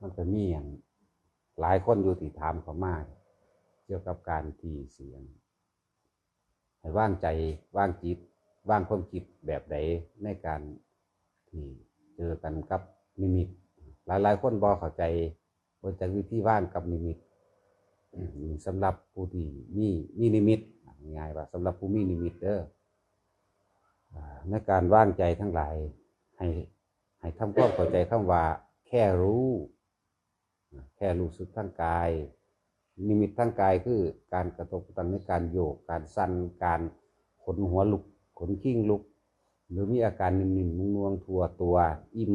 มันก็มีอย่างหลายคนอยู่ที่ถามเขามาเกี่ยวกับการที่เสียงให้ว่างใจว่างจิตว่างความคิดแบบใดในการที่เจอกันกับนิมิตหลายๆคนบ่เข้าใจว่าจะวิธีว่างกับนิมิตสำหรับผู้ที่มีนิมิตง่ายว่าสำหรับผู้มีนิมิตเด้อในการว่างใจทั้งหลายให้ทำความเข้าใจคำว่าแค่รู้สึกทั้งกายนิมิตทั้งกายคือการกระทบกระทั่งในการโยกการสั่นการขนหัวลุกขนขิ้งลุกหรือมีอาการนิ่มๆนุ่งๆทั่วตัวอิ่ม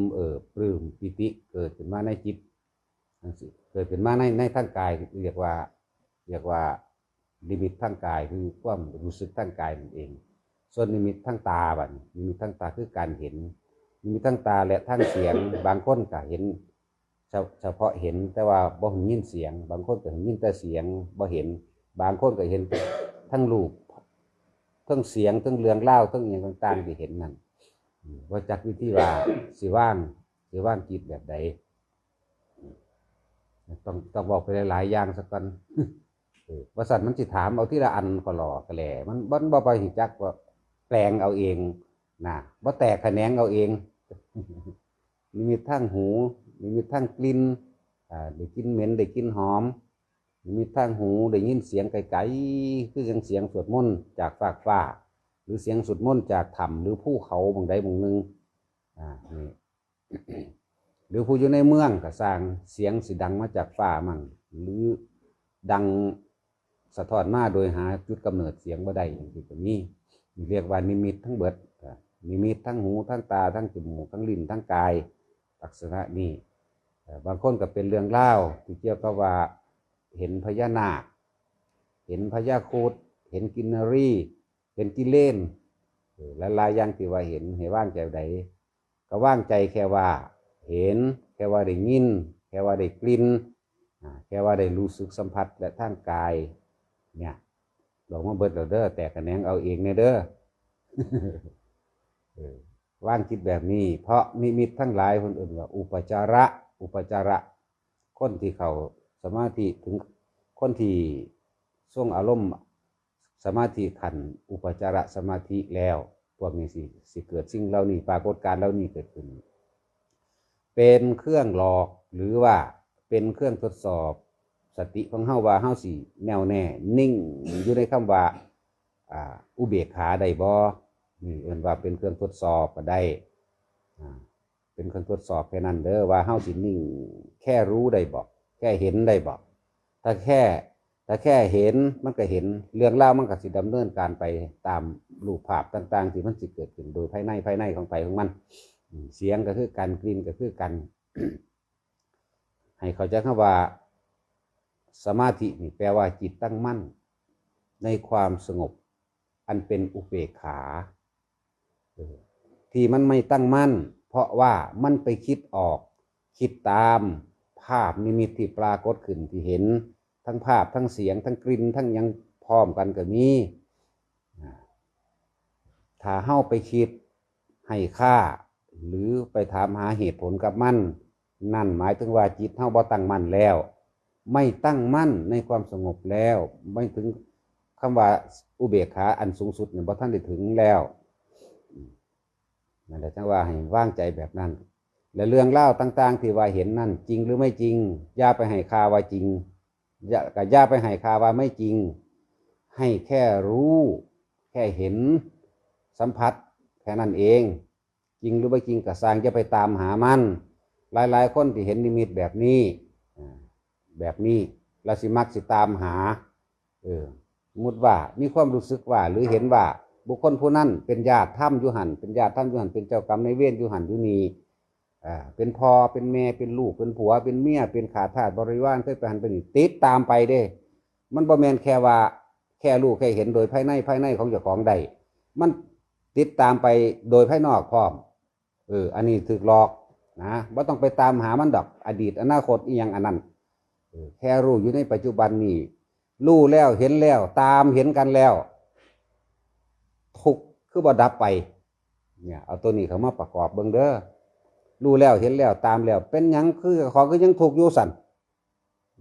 ปลื้มปิติเกิดขึ้นมาในจิตเกิดขึ้นมาในทั้งกายเรียกว่านิมิตทั้งกายคือความรู้สึกทั้งกายนั่นเองส่วนนิมิตทั้งตาบัดนิมิตทั้งตาคือการเห็นนิมิตทั้งตาและทั้งเสียงบางคนก็เห็นเฉพาะเห็นแต่ว่าบ่เห็นยินเสียงบางคนก็เห็นยินแต่เสียงบ่เห็นบางคนก็เห็นทั้งรูปทั้งเสียงทั้งเรื่องเล่าทั้งอย่างต่างๆที่เห็นนั่นว่าจักวิธีว่าสิว่างจิตแบบใดต้องบอกไปหลายๆอย่างสักก่อนว่าสัตว์มันสิถามเอาที่ละอันก็หล่อก็แหล่มันบ่ไปหิจักว่าแปลงเอาเองนะบ่แตกแขนงเอาเองนิมิตทั้งหูนิมิตทั้งกลิ่นได้กลิ่นเหม็นได้กลิ่นหอมนิมิตทั้งหูได้ยินเสียงไกลๆคือเสียงสวดมนต์จากฟากฟ้าหรือเสียงสวดมนต์จากถ้ำหรือภูเขาบางใดบางหนึ่งนี่ หรือผู้อยู่ในเมืองก็สร้างเสียงสิดังมาจากฟ้ามั่งหรือดังสะท้อนมาโดยหาจุดกำเนิดเสียงบ่ได้อย่างที่นี้เรียกว่านิมิตทั้งเบิดนิมิตทั้งหูทั้งตาทั้งจมูกทั้งลิ้นทั้งกายลักษณะนี้บางคนก็เป็นเรื่องเล่าที่เกี่ยวกับว่าเห็นพญานาคเห็นพญาครุฑเห็นกินนรีเห็นกิเลนหลายๆอย่างที่ว่าเห็นให้ว่างใจใดก็ว่างใจแค่ว่าเห็นแค่ว่าได้ยินแค่ว่าได้กลิ่นแค่ว่าได้รู้สึกสัมผัสและทางกายเนี่ยหลงมาเบิดเราเด้อแต่คะแนนเอาเองเนี่ยเด้อ ว่างคิดแบบนี้เพราะนิมิตทั้งหลายคนอื่นว่าอุปจาระคนที่เขาสมาธิถึงคนที่ส่งอารมณ์สมาธิขันอุปจารสมาธิแล้วพวกนี้สิเกิดสิ่งเหล่านี้ปรากฏการณ์เหล่านี้เกิดขึ้นเป็นเครื่องหลอกหรือว่าเป็นเครื่องทดสอบสติของเฮาว่าเฮาสิแน่วแน่นิ่งอยู่ในคำว่าอุเบกขาได้บ่นี่เอิ้นว่าเป็นเครื่องทดสอบก็ได้เป็นเครื่องทดสอบแค่นั้นเด้อว่าเฮาสินิ่งแค่รู้ได้บ่แค่เห็นได้บ่ถ้าแค่เห็นมันก็เห็นเรื่องเล่ามันก็สิดำเนินการไปตามรูปภาพต่างๆที่มันสิเกิดขึ้นโดยภายในของมันเสียงก็คือกันกลิ่นก็คือกัน ให้เขาใจคำว่าสมาธินี่แปลว่าจิตตั้งมั่นในความสงบอันเป็นอุเบกขาที่มันไม่ตั้งมั่นเพราะว่ามันไปคิดออกคิดตามภาพนิมิตที่ปรากฏขึ้นที่เห็นทั้งภาพทั้งเสียงทั้งกลิ่นทั้งยังพร้อมกันก็มีถ้าเฮ้าไปคิดให้ค่าหรือไปถามหาเหตุผลกับมันนั่นหมายถึงว่าจิตเฮ้าบ่ตั้งมั่นแล้วไม่ตั้งมั่นในความสงบแล้วไม่ถึงคำว่าอุเบกขาอันสูงสุดเนี่ยบ่ท่านได้ถึงแล้วนั่นแหละจังว่าให้ว่างใจแบบนั้นและเรื่องเล่าต่างๆที่ว่าเห็นนั่นจริงหรือไม่จริงอย่าไปให้ค่าว่าจริงอย่าไปให้ค่าว่าไม่จริงให้แค่รู้แค่เห็นสัมผัสแค่นั้นเองจริงหรือไม่จริงก็สร้างจะไปตามหามันหลายๆคนที่เห็นนิมิตแบบนี้เราสิมักสิตามหาสมมติว่ามีความรู้สึกว่าหรือเห็นว่าบุคคลผู้นั้นเป็นญาติถ้ำอยู่หันเป็นเจ้ากรรมนายเวรอยู่หันอยู่นี่เป็นพ่อเป็นแม่เป็นลูกเป็นผัวเป็นเมียเป็นขาทาสบริวารเคยไปหันไปนี่ติดตามไปเด้มันบ่แม่นแค่ว่าแค่รู้แค่เห็นโดยภายในของเจ้าของใดมันติดตามไปโดยภายนอกพร้อมอันนี้ถูกหลอกนะบ่ต้องไปตามหามันดอกอดีตอนาคตอีหยังอันนั้นแค่รู้อยู่ในปัจจุบันนี่รู้แล้วเห็นแล้วตามเห็นกันแล้วทุกข์คือบ่ดับไปเนี่ยเอาตัวนี้เข้ามาประกอบเบิ่งเด้อ รู้แล้วเห็นแล้วตามแล้วเป็นหยังคือของก็ยังถูกอยู่สั่น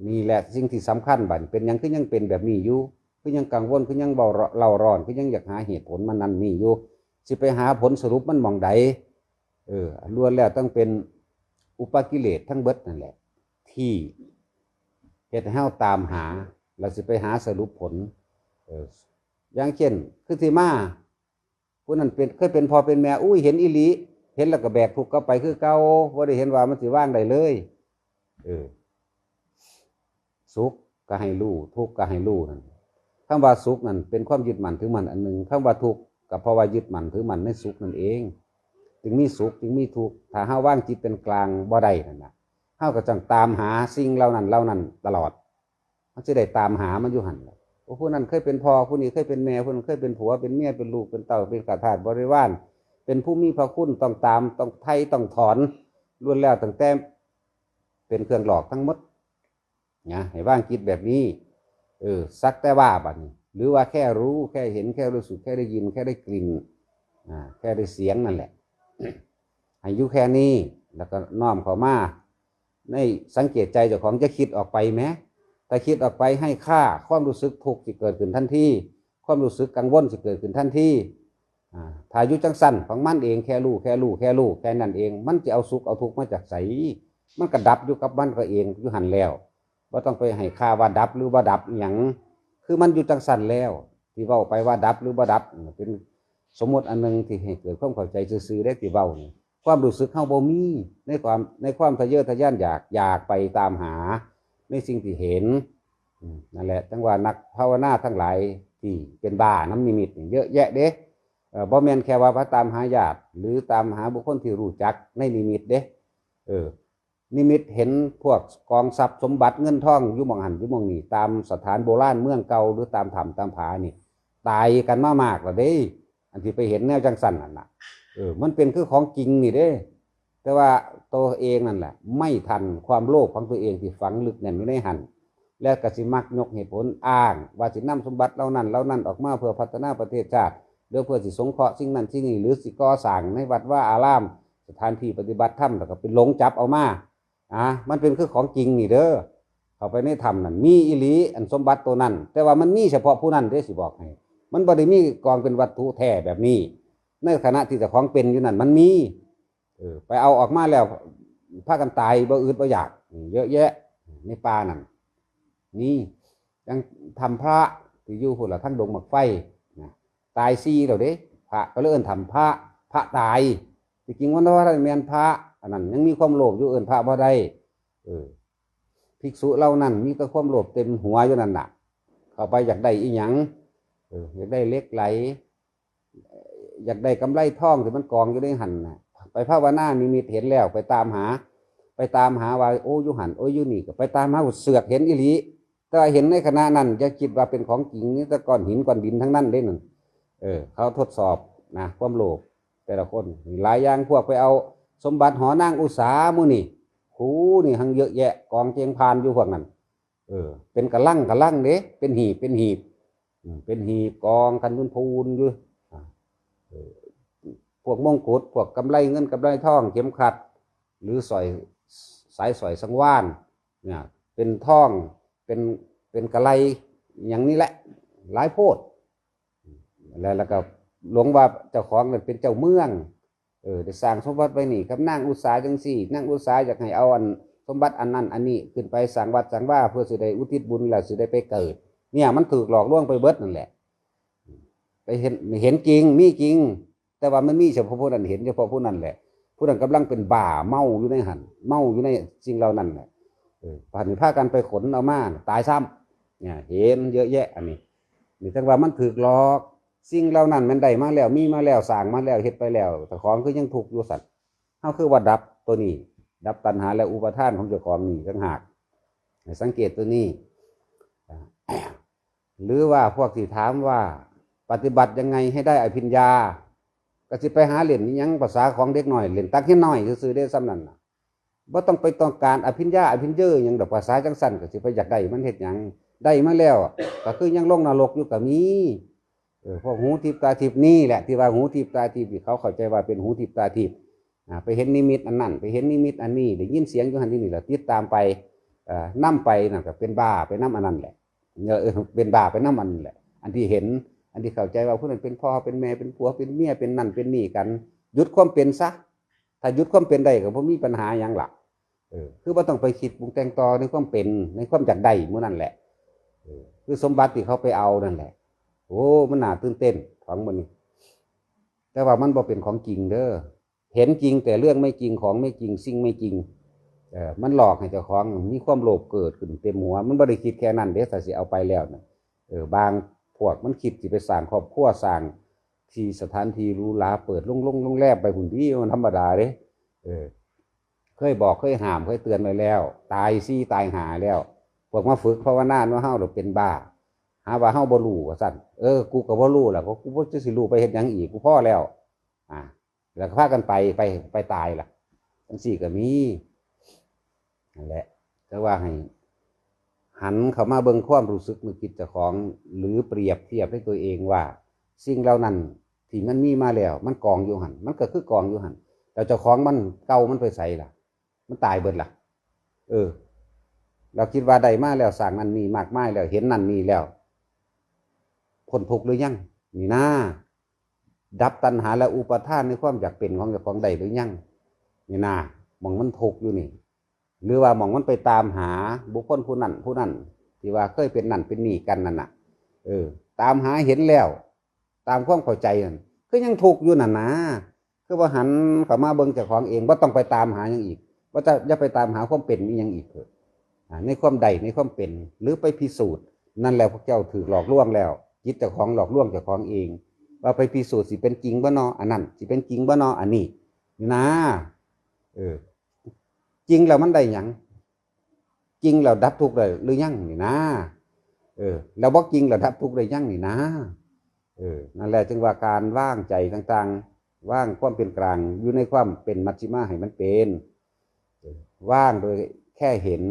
นี่แหละสิ่งที่สำคัญบัดเป็นหยังคือยังเป็นแบบนี้อยู่คือยังกังวลคือยังเบาเล่าร้อนคือยังอยากหาเหตุผลมันนั่นนี่อยู่สิไปหาผลสรุปมันมองใดล้วนแล้วต้องเป็นอุปกิเลสทั้งเบิดนั่นแหละที่เฮ็ดให้เฮาตามหาแล้วสิไปหาสรุปผลอย่างเช่นคือที่มาผู้นั้นเป็นเคยเป็นพ่อเป็นแม่อุ้ยเห็นอีหลีเห็นแล้วก็แบกทุกข์ก็ไปคือเก่าบ่ได้เห็นว่ามันสิว่างได้เลยสุขก็ให้รู้ทุกข์ก็ให้รู้นั่นคำว่าสุขนั่นเป็นความยึดมั่นถือมั่นอันหนึ่งคำว่าทุกข์ก็เพราะว่ายึดมั่นถือมั่นในสุขนั่นเองจึงมีสุขจึงมีทุกข์ถ้าเฮาว่างจิตเป็นกลางบ่ได้นั่นน่ะเฮาก็ต้องตามหาสิ่งเหล่านั้นตลอดมันสิได้ตามหามันอยู่หั่นผู้นั้นเคยเป็นพ่อผู้นี้เคยเป็นแม่ผู้นั้นเคยเป็นผัวเป็นเมียเป็นลูกเป็นเต่าเป็นข้าทาสบริวารเป็นผู้มีพระคุณต้องตามต้องไถ่ต้องถอนล้วนแล้วตั้งแต่เป็นเครื่องหลอกทั้งหมดนะให้ว่างจิตแบบนี้สักแต่ว่าบัดนี้หรือว่าแค่รู้แค่เห็นแค่รู้สึกแค่ได้ยินแค่ได้กลิ่นแค่ได้เสียงนั่นแหละให้อยู่แค่นี้แล้วก็น้อมเข้ามาในสังเกตใจเจ้าของจะคิดออกไปไหมแต่คิดออกไปให้ค่าความรู้สึกทุกข์ที่เกิดขึ้นทันทีความรู้สึกกังวลที่เกิดขึ้นทันทีถ้าอยู่จังสั้นของมันเองแค่รู้แค่นั้นเองมันจะเอาสุขเอาทุกข์มาจากไสมันก็ดับอยู่กับมันก็เองอยู่หันแล้วว่าต้องไปให้ค่าว่าดับหรือว่าดับอย่างคือมันอยู่จังสั้นแล้วที่เว้าไปว่าดับหรือว่าดับเป็นสมมติอันนึงที่ให้เกิดความเข้าใจซื่อๆได้ที่เว้านี่ความรู้สึกเฮาบ่มีในความทะเยอทะยานอยากไปตามหาในสิ่งที่เห็นนั่นแหละจังว่านักภาวนาทั้งหลายที่เป็นบ้าน้ำนิมิตเยอะแยะเด้บ่แม่นแค่ว่าพระตามหาญาติหรือตามหาบุคคลที่รู้จักในนิมิตเด้นิมิตเห็นพวกกองทรัพย์สมบัติเงินทองอยู่หม่องหันอยู่หม่องนี้ตามสถานโบราณเมืองเก่าหรือตามถ้ำตามผานี่ตายกันมามากแล้วเด้อันที่ไปเห็นแนวจังสั่นนั่นน่ะมันเป็นคือของจริงนี่เด้แต่ว่าตัวเองนั่นแหละไม่ทันความโลภของตัวเองที่ฝังลึกแน่นอยู่ในหันและกสิมักยกเหตุผลอ้างว่าสินำสมบัติเหล่านั้นออกมาเพื่อพัฒนาประเทศชาติหรือเพื่อสิสงเคราะห์สิ่งนั้นสิ่งนี้หรือสิก่อสร้างในวัดว่าอารามสถานที่ปฏิบัติธรรมแล้วก็เป็นหลงจับเอามามันเป็นคือของจริงนี่เด้อเข้าไปในธรรมนั่นมีอิลีอันสมบัติตัวนั้นแต่ว่ามันมีเฉพาะผู้นั้นเด้สิบอกให้มันบ่ได้มีกองเป็นวัตถุแท้แบบนี้ในขณะที่เจ้าของเป็นอยู่นั่นมันมีไปเอาออกมาแล้วพากันตายบ่อึดบ่อยากเยอะแยะในป่านั่นนี่ยังทำพระที่อยู่พุ่นละทั้งดงหมักไฟตายซี่แล้วเด้พระก็เลยเอิ้นทำพระตายจริงๆว่าท่านแม่นพระอันนั้นยังมีความโลภอยู่เอิ้นพระบ่ได้ภิกษุเหล่านั้นมีแต่ความโลภเต็มหัวอยู่นั่นน่ะเข้าไปอยากได้อีหยังอยากได้เหล็กไหลอยากได้กำไรทองที่มันกองอยู่ในหันน่ะไปภาวนานิมิตเห็นแล้วไปตามหาว่าโอ้อยู่หันโอ้อยู่นี่ก็ไปตามหาเสือกเห็นอีหลีแต่เห็นในขณะนั้นจะคิดว่าเป็นของจริงนี่แต่ก้อนหินก้อนดินทั้งนั้นเด้นั่นเขาทดสอบนะความโลภแต่ละคนหลายอย่างพวกไปเอาสมบัติหอนางอุษามู่นี่นี่ทั้งเยอะแยะกองเจียงพานอยู่พวกนั้นเป็นกระลังเด้เป็นหีบเป็นหีบกองกันยุนพูนอยู่พวกมงกุฎพวกกำไรเงินกำไรทองเข็มขัดหรือสายสอยสังวานเนี่ยเป็นทองเป็นกระไรอย่างนี้แหละหลายโพดแล้วก็หลวงว่าเจ้าของเป็นเจ้าเมืองได้สร้างสมบัติไว้นี่กับนางอุษาจังสี่นางอุษาอยากให้เอาอันสมบัติอันนั้นอันนี้ขึ้นไปสร้างวัดสร้างว่าเพื่อสิได้อุทิศบุญแล้วสิได้ไปเกิดเนี่ยมันถูกหลอกลวงไปเบิดนั่นแหละไปเห็นจริงมีจริงแต่ว่ามันมีเฉพาะผู้นั้นเห็นเฉพาะผู้นั้นแหละผู้นั้นกำลังเป็นบ่าเมาอยู่ในหันเมาอยู่ในสิ่งเหล่านั้นแหละผ่านผ้ากันไปขนเอามาตายซ้ำเนี่ยเห็นเยอะแยะอันนี้นี่ทั้งว่ามันถูกหลอกสิ่งเหล่านั้นมันได้มาแล้วมีมาแล้วสร้างมาแล้วเฮ็ดไปแล้วแต่ของคือยังถูกอยู่สัตว์เฮาคือว่าดับตัวนี้ดับตัณหาและอุปทานของเจ้าของนี่ต่างหากให้สังเกตตัวนี้หรือว่าพวกที่ถามว่าปฏิบัติยังไงให้ได้อภิญญาก็สิไปหาเล่นยังภาษาของเด็กหน่อยเล่นตักให้น้อยซื่อๆได้ซ้ำนั่นน่ะบ่ต้องไปต้องการอภิญญาอภิญเยอหยังดอกภาษาจังซั่นก็สิไปอยากได้มันเฮ็ดหยังได้มาแล้วก็คือยังลงนรกอยู่ก็มีพวกหูทิพตาทิพนี่แหละที่ว่าหูทิพตาทิพที่เขาเข้าใจว่าเป็นหูทิพตาทิพ ไปเห็นนิมิตอันนั้นไปเห็นนิมิตอันนี้ได้ยินเสียงอยู่หันที่นี่แหละติดตามไปนํไปนั่นก็เป็นบ้าไปนํอันนั้นแหละเป็นบ้าไปนํอันนั้นแหละอันที่เห็นอันที่เข้าใจว่าผู้นั้นเป็นพ่อเป็นแม่เป็นผัวเป็นเมียเป็นนั่นเป็นนี่กันหยุดความเป็นซะถ้าหยุดความเป็นได้ก็บ่มีปัญหาหยังล่ะคือบ่ต้องไปคิดปรุงแต่งต่อในความเป็นในความอยากได้มื้อนั้นแหละคือสมบัติที่เขาไปเอานั่นแหละโอ้มันน่าตื่นเต้นของมันนี่แต่ว่ามันบ่เป็นของจริงเด้อเห็นจริงแต่เรื่องไม่จริงของไม่จริงสิ่งไม่จริงมันหลอกให้เจ้าของมีความโลภเกิดขึ้นเต็มหัวมันบ่ได้คิดแค่นั้นเด้ถ้าสิเอาไปแล้วนะบางพวกมันคิดสิไปสร้างครอบครัวสร้างที่สถานที่หรูหราเปิดโรงแรมไปหุ่นพี่มันธรรมดาเด้เคยบอกเคยห้ามเคยเตือนไว้แล้วตายซี่ตายหาแล้วพวกมาฝึกภาวนาว่าเฮาเป็นบ้าหาว่าเฮาบ่รู้ว่าซั่นกูก็บ่รู้ล่ะกูบ่จะสิรู้ไปเฮ็ดหยังอีกกูพอแล้วแล้วก็พากันไปตายล่ะจังซี่ก็มีนั่นแหละแต่ว่าให้หันเข้ามาเบิ่งความรู้สึกนึกคิดเจ้าของหรือเปรียบเทียบให้ตัวเองว่าสิ่งเหล่านั้นที่มันมีมาแล้วมันกองอยู่หั่นมันก็คือกองอยู่หั่นแต่เจ้าของมันเก่ามันไปไสล่ะมันตายเบิดล่ะเราคิดว่าได้มาแล้วสร้างนั้นนี่มากมายแล้วเห็นนั่นนี่แล้วพ้นทุกข์หรือยังนี่นะดับตัณหาและอุปาทานในความอยากเป็นของเจ้าของได้หรือยังนี่นะมองมันทุกข์อยู่นี่หรือว่ามองมันไปตามหาบุคคลผู้นั้นที่ว่าเคยเป็นนั่นเป็นนี่กันนั่นน่ะตามหาเห็นแล้วตามความเข้าใจนั่นก็ยังทุกข์อยู่นั่นนะคือว่าหันเข้ามาเบิ่งเจ้าของเองว่าต้องไปตามหาอย่างอีกว่าจะอย่าไปตามหาความเป็นนี่ยังอีกเถอะในความใดในความเป็นหรือไปพิสูจน์นั่นแหละพวกเจ้าถือหลอกลวงแล้วจิตเจ้าของหลอกลวงเจ้าของเองว่าไปพิสูจน์สิเป็นจริงบ่เนาะอันนั้นสิเป็นจริงบ่เนาะอันนี้นะจริงแล้วมันได้หยังจริงแล้วดับทุกข์ได้หรือยังนี่นะแล้วบ่จริงแล้วดับทุกข์ได้ยังนี่นะนั่นแหละจึงว่าการว่างใจต่างๆว่างความเป็นกลางอยู่ในความเป็นมัชฌิมาให้มันเป็นว่างโดยแค่เห็น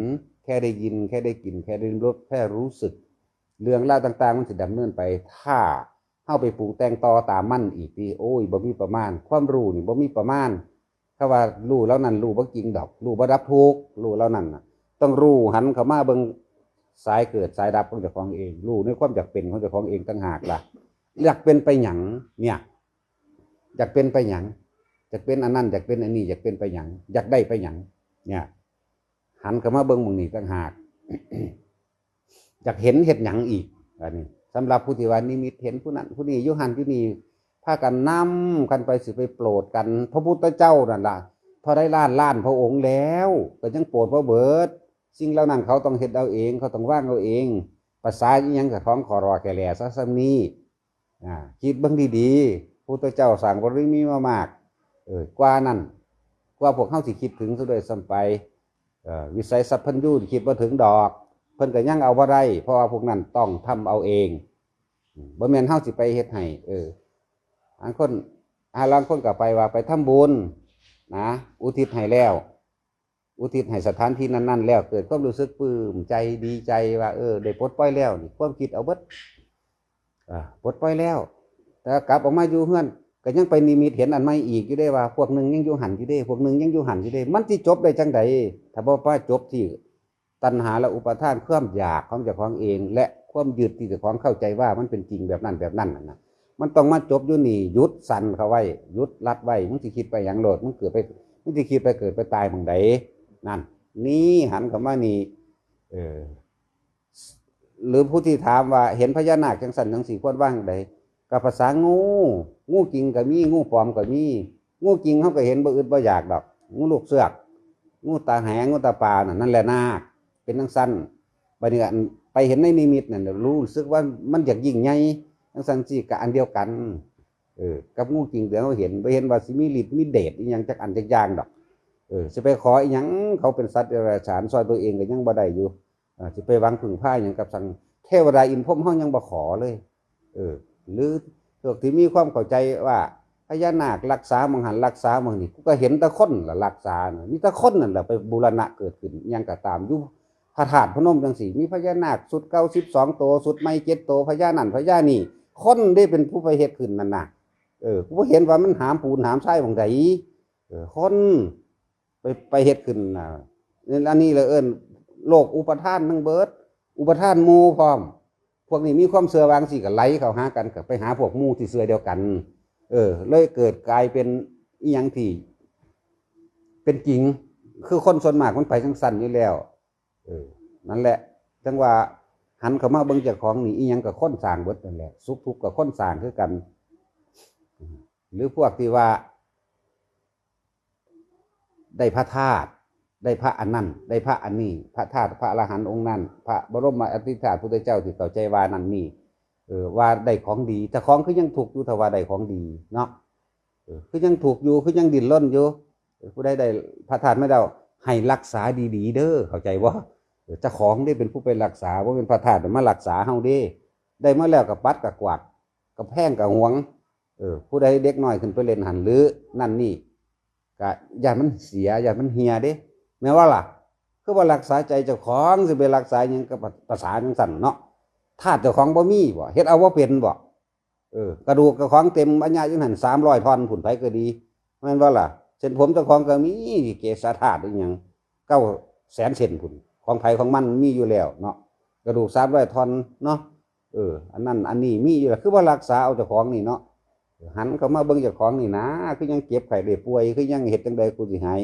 แค่ได้ยินแค่ได้กลิ่นแค่ได้ลิ้มรสแค่รู้สึกเรื่องราวต่างๆมันจะดำเนินไปถ้าเข้าไปปรุงแต่งต่อตามมั่นอีกทีโอ้ยบ่มีประมาณความรู้นี่บ่มีประมาณถ้าว่ารู้แล้วนั่นรู้บ่จริงดอกรู้บ่ดับทุกข์รู้แล้วนั่นต้องรู้หันเข้ามาเบิ่งสายเกิดสายดับของเจ้าของเองรู้ในความอยากเป็นของเจ้าของเองต่างหากล่ะอยากเป็นไปหยังเนี่ยอยากเป็นไปหยังอยากเป็นอันนั้นอยากเป็นอันนี้อยากเป็นไปหยังอยากได้ไปหยังเนี่ยหันเข้ามาเบิ่งหมู่นี้ต่างหาก อยากเห็นเห็ดหยังอีกอันนี้สำหรับผู้ที่ว่านิมิตเห็นผู้นั้นผู้นี้อยู่หันอยู่นี่พากันนำกันไปสิไปโปรดกันพระพุทธเจ้านั่นล่ะพอได้ล้านพระองค์แล้วก็ยังโปรดพระเบิดสิ่งเหล่านั้นเขาต้องเฮ็ดเอาเองเขาต้องว่างเอาเองภาษาอีหยังกับของขอรอแก่แหล่ซะซ้ำนี้คิดเบิ่งดีๆพุทธเจ้าสั่งบริมีมามากกว่านั้นกว่าพวกเฮาสิคิดถึงซะด้วยซ้ำไปวิสัยสัพพัญญูคิดบ่ถึงดอกเพิ่นก็ยังเอาบ่ได้เพราะว่าพวกนั้นต้องทำเอาเองบ่แม่นเฮาสิไปเฮ็ดให้บางคนก็ไปว่าไปทำบุญนะอุทิศให้แล้วอุทิศให้สถานที่นั้นๆแล้วเกิดความรู้สึกปลื้มใจดีใจว่าได้ปลดปล่อยแล้วนี่ความคิดเอาเบิดปลดปล่อยแล้วแต่กลับออกมาอยู่เฮือนก็ยังไปนิมิตเห็นอันใหม่อีกอยู่ได้ว่าพวกนึงยังอยู่หันอยู่ได้พวกนึงยังอยู่หันอยู่ได้มันสิจบได้จังไดถ้าบ่ว่าจบที่ตัณหาและอุปาทานความอยากของเจ้าของเองและความยึดที่เจ้าของเข้าใจว่ามันเป็นจริงแบบนั้นนะมันต้องมาจบอยู่นี่ยุดสั่นเขาไว้ยุดรัดไว้มึงสิคิดไปอย่างโลดมึงสิคิดไปเกิดไปตายหม่องใดนั่นนี่หันเข้ามานี่หรือผู้ที่ถามว่าเห็นพญานาคจังสั่นจังสีควรว่างใดกับภาษางูจริงก็มีงูปลอมก็มีงูจริงเขาก็เห็นบ่อึดบ่อยากดอกงูลูกเสือกงูตาแหงงูตาปลานั่นแหละนาคเป็นทั้งสั้นบัดนี้ไปเห็นในนิมิตนั่นรู้สึกว่ามันอยากยิ่งใหญ่ทั้งสั้นสิกับอันเดียวกันกับงูจริงเดี๋ยวเขาเห็นไปเห็นว่าสิมีฤทธิ์มีเดชอีหยังจักอันจักอย่างดอกสิไปขออีหยังเขาเป็นสัตว์เดรัจฉานซอยตัวเองก็ยังบ่ได้อยู่สิไปหวังพึ่งพาหยังกับสั่งเทวดาอินพรหมเฮายังบ่ขอเลยหรือพวกที่มีความเข้าใจว่าพญานาครักษามังหันรักษามังนี่ก็เห็นตะคนล่ะรักษามีตะคนนั่นแหละไปบูรณะเกิดขึ้นยังก็ตามอยู่พระธาตุพนมจังซี่มีพญานาคสุดเก่า12ตัวสุดใหม่7ตัวพญานั่นพญานี่คนได้เป็นผู้ไปเฮ็ดขึ้นนั่นน่ะกูบ่เห็นว่ามันหามปูนหามทรายหม่องใด คนไปเฮ็ดขึ้นน่ะอันนี้เลยเอิ้นโลกอุปทานทั้งเบิดอุปทานหมู่พร้อมพวกนี้มีความเชื่อวางสิก็ไหลเข้าหากันก็ไปหาพวกหมู่ที่เชื่อเดียวกันเลยเกิดกลายเป็นอีหยังที่เป็นจริงคือคนส่วนมากมันไปจังซั่นอยู่แล้วนั่นแหละจังว่าหันเข้ามาเบิ่งเจ้าของนี่อีหยังก็คนสร้างเบิดนั่นแหละสุขทุกข์ก็คนสร้างคือกันหรือพวกที่ว่าได้พระธาตุได้พระอันนั้นได้พระอันนี้พระธาตุพระอรหันต์องค์นั้นพระบรมอธิธาตุพุทธเจ้าที่เข้าใจว่านั่นนี่ว่าได้ของดีแต่ของคือยังถูกอยู่ถ้าว่าได้ของดีเนาะคือยังถูกอยู่คือยังดิ้นรนอยู่ผู้ใดได้พระธาตุไม่ได้ให้รักษาดีๆเด้อเข้าใจว่าเจ้าของได้เป็นผู้ไปรักษาว่าเป็นพระธาตุมารักษาเฮาได้มาแล้วกับปัดกับกวาดกับแพงกับหวงผู้ใดเด็กน้อยขึ้นไปเล่นหันหรือนั่นนี่ก็อย่ามันเสียอย่ามันเฮียเด้แม้ว่าล่ะคือว่ารักษาใจเจ้าของสิไปรักษาหยังกับภาษาจังสั่นเนาะธาตุเจ้าของบ่มีบ่เฮ็ดเอาบ่เป็นบ่กระดูกเจ้าของเต็มอัญญาอยู่หั่น300ท่อนผุนไผก็ดีแม่นบ่ล่ะเส้นผมเจ้าของก็มีเกศธาตุอีหยัง900,000เส้นผุนของไผของมันมีอยู่แล้วเนาะกระดูก300ท่อนเนาะอันนั้นอันนี้มีอยู่แล้วคือว่ารักษาเอาเจ้าของนี่เนาะหันเข้ามาเบิ่งเจ้าของนี่นะคือยังเจ็บไข้ได้ป่วยคือยังเฮ็ดจังใดกูสิหาย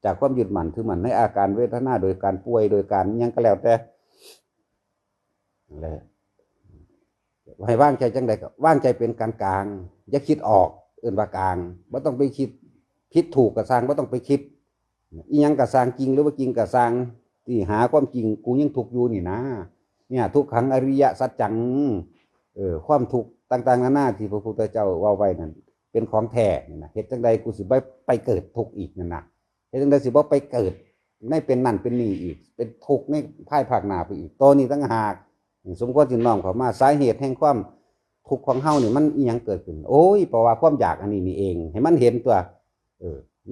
จากความยึดมั่นถือมั่นในอาการเวทนาโดยการป่วยโดยการยังก็แล้วแต่อะไรให้ว่างใจจังใดก็ว่างใจเป็นกลางอย่าคิดออกเอื่นว่ากลางไม่ต้องไปคิดผิดถูกกับสร้างไม่ต้องไปคิดอีหยังกับสร้างจริงหรือว่าจริงกับสร้างที่หาความจริงกูยังถูกอยู่นี่นะเนี่ยทุกขังอริยสัจจังความทุกข์ต่างๆนานาที่พระพุทธเจ้าว่าไว้นั่นเป็นของแท้นี่นะเหตุจังใดกูสิไปเกิดทุกข์อีกนั่นนะเหตุจังใดสิบ่ไปเกิดไม่เป็นนั่นเป็นนี่อีกเป็นทุกข์ในภายภาคหน้าไปอีกตัวนี้ตั้งหากสมควรสิน้อมเข้ามาสาเหตุแห่งความทุกข์ของเฮานี่มันอีหยังเกิดขึ้นโอ้ยเพราะว่าความอยากอันนี้นี่เองให้มันเห็นตัว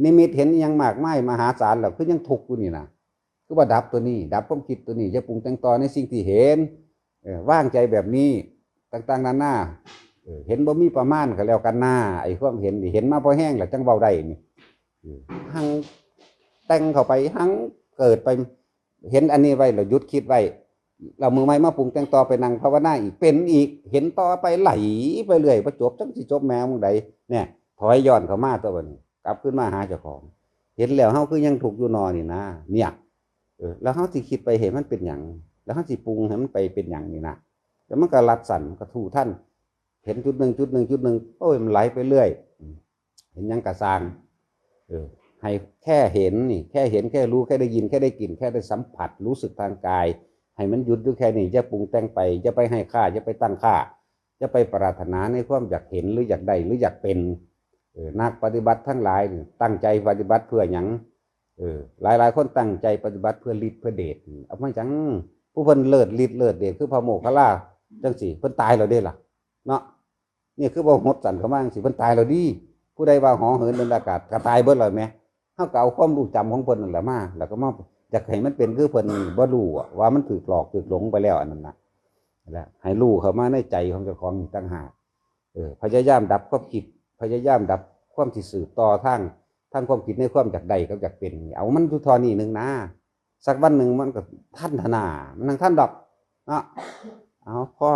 นิมิตเห็นอีหยังมากมายมหาศาลแล้วคือยังทุกข์อยู่นี่นะคือว่าดับตัวนี้ดับความคิดตัวนี้จะปรุงแต่งต่อในสิ่งที่เห็นว่างใจแบบนี้ต่างๆนานาเห็นบ่มีประมาณก็แล้วกันหน้าไอ้ความเห็นนี่เห็นมาพอแห้งแล้วจังเว้าได้นี่หังแต่งเข้าไปหังเกิดไปเห็นอันนี้ไว้แล้วหยุดคิดไว้เรามือไม้มาปรุงแต่งต่อไปนั่งภาวนาอีกเป็นอีกเห็นต่อไปไหลไปเรื่อยประจบจังสิจบแมวมึงใดเนี่ยถอยย้อนเข้ามาตัวนี้กลับขึ้นมาหาเจ้าของเห็นแล้วเฮาคือยังถูกอยู่นอนี่นะเนี่ยแล้วเฮาสิคิดไปเห็นมันเป็นหยังแล้วเฮาสิปรุงให้มันไปเป็นหยังนี่นะแล้วมันก็รัดสั่นก็ทู่ท่านเห็นจุดหนึ่งโอ้ยมันไหลไปเรื่อยเห็นยังกระซางให้แค่เห็นนี่แค่เห็นแค่รู้แค่ได้ยินแค่ได้กลิ่นแค่ได้สัมผัสรู้สึกทางกายให้มันหยุดอยู่แค่นี้จะปรุงแต่งไปจะไปให้ค่าจะไปตั้งค่าจะไปปรารถนาในความอยากเห็นหรืออยากได้หรืออยากเป็นนักปฏิบัติทั้งหลายตั้งใจปฏิบัติเพื่อหยังหลายคนตั้งใจปฏิบัติเพื่อฤทธิ์เพื่อเดชเอามาจังผู้เพิ่นเลิศฤทธิ์เลิศเดชคือพระโมคคัลลาจังสิเพิ่นตายแล้วเด้ล่ะเนาะนี่คือบ่หดสั่นเข้ามาจังสิเพิ่นตายแล้วดีผู้ใดว่าหอเหินเดินอากาศก็ตายเบิดแล้วแม่เฮาก็เอาความรู้จำของเพิ่นนั่นแหละมาแล้วก็มาอยากให้มันเป็นคือเพิ่นบ่รู้ว่ามันถูกหลอกถูกหลงไปแล้วอันนั้นน่ะแล้วให้รู้เข้ามาในใจของเจ้าของต่างหากพยายามดับความคิดพยายามดับความที่สืบต่อทางความคิดในความอยากได้กับอยากเป็นเอามันทุกทอนี่นึงนะสักวันหนึ่งมันก็ท่านธนามันนั่งท่านดอกเนาะเอาพอ